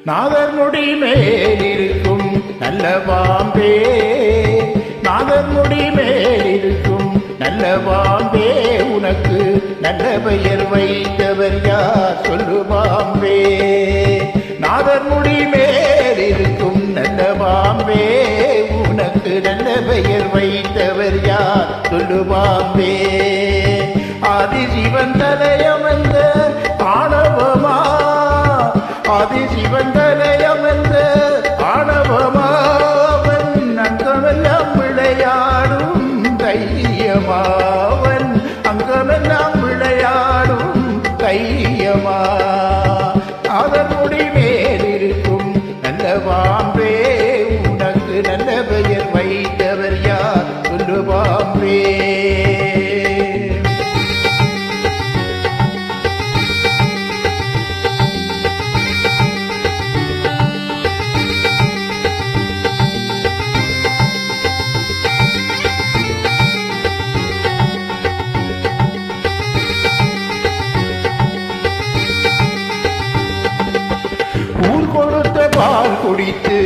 நாதர் முடி மேலிருக்கும் நல்ல பாம்பே, நாதர் முடி மேலிருக்கும் நல்ல பாம்பே, உனக்கு நல்ல பெயர் வைத்தவர் யார் சொல்லு பாம்பே. நாதர் முடி மேலிருக்கும் நல்ல பாம்பே, உனக்கு நல்ல பெயர் வைத்தவர் யார் சொல்லு பாம்பே. ஆதிசிவன் தலையமர்ந்த ஆணவமா, ஆதிசிவன் தலையமர்ந்த ஆணவமாவன், அங்கமெல்லாம் விளையாடும் தைரியமாவன், அங்கமெல்லாம் விளையாடும் தைரியமா. அதன் முடி மேலிருக்கும் நல்ல பாம்பே, உனக்கு நல்ல பெயர் வைத்தவர் யார் சொல்லு பாம்பே. கொடுத்த பால் குடித்து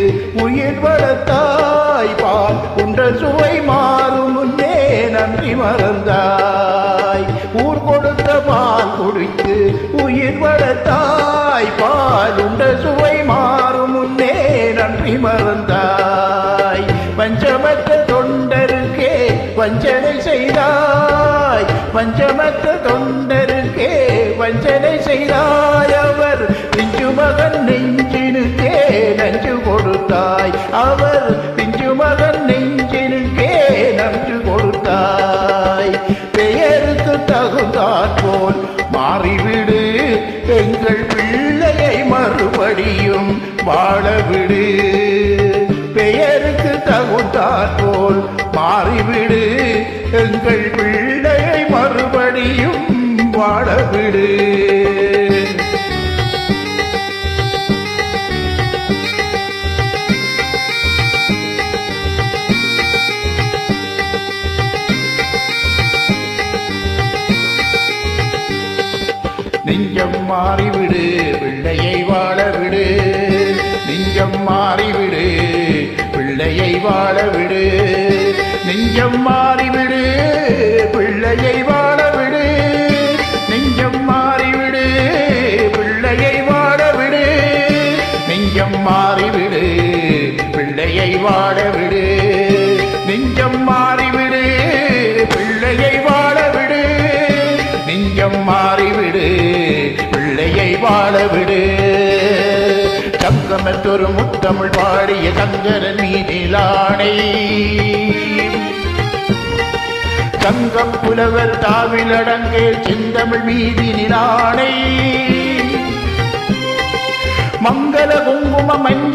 உயிர் வளர்த்தாய், பால் உண்ட சுவை மாறும் முன்னே நன்றி மறந்தாய். ஊர் கொடுத்த பால் குடித்து உயிர் வளர்த்தாய், பால் உண்ட சுவை மாறும் முன்னே நன்றி மறந்தாய். பஞ்சமற்ற தொண்டருக்கே வஞ்சனை செய்தாய், பஞ்சமற்ற தொண்டருக்கே வஞ்சனை செய்தாய். அவர் பிஞ்சு மகன் நெஞ்சினுக்கே நஞ்சு கொடுத்தாய், அவர் பிஞ்சு மகன் நெஞ்சினுக்கே நஞ்சு கொடுத்தாய். பெயருக்கு தகுந்தாற் போல் மாறிவிடு, எங்கள் பிள்ளையை மறுபடியும் வாழவிடு. பெயருக்கு தகுந்தாற் போல் மாறிவிடு, எங்கள் பிள்ளையை மறுபடியும் வாழவிடு. நெஞ்சம் மாறிவிடு, பிள்ளையை வாழவிடு. நெஞ்சம் மாறிவிடு, பிள்ளையை வாழவிடு. நெஞ்சம் மாறிவிடு, பிள்ளையை வாழவிடு. நெஞ்சம் மாறிவிடு, பிள்ளையை வாழவிடு. நெஞ்சம் மாறிவிடு, பிள்ளையை வாழவிடு. நெஞ்சம் மாறிவிடு, பிள்ளையை வாழவிடு. நெஞ்சம் மாறிவிடு, பிள்ளையை வாழவிடு. சங்கமத்தொரு முத்தமிழ் பாடிய சங்கரன் மீதிலானை, சங்கம் புலவர் தாவிலடங்கே செந்தமிழ் மீதிலானை. மங்கள குங்கும மஞ்ச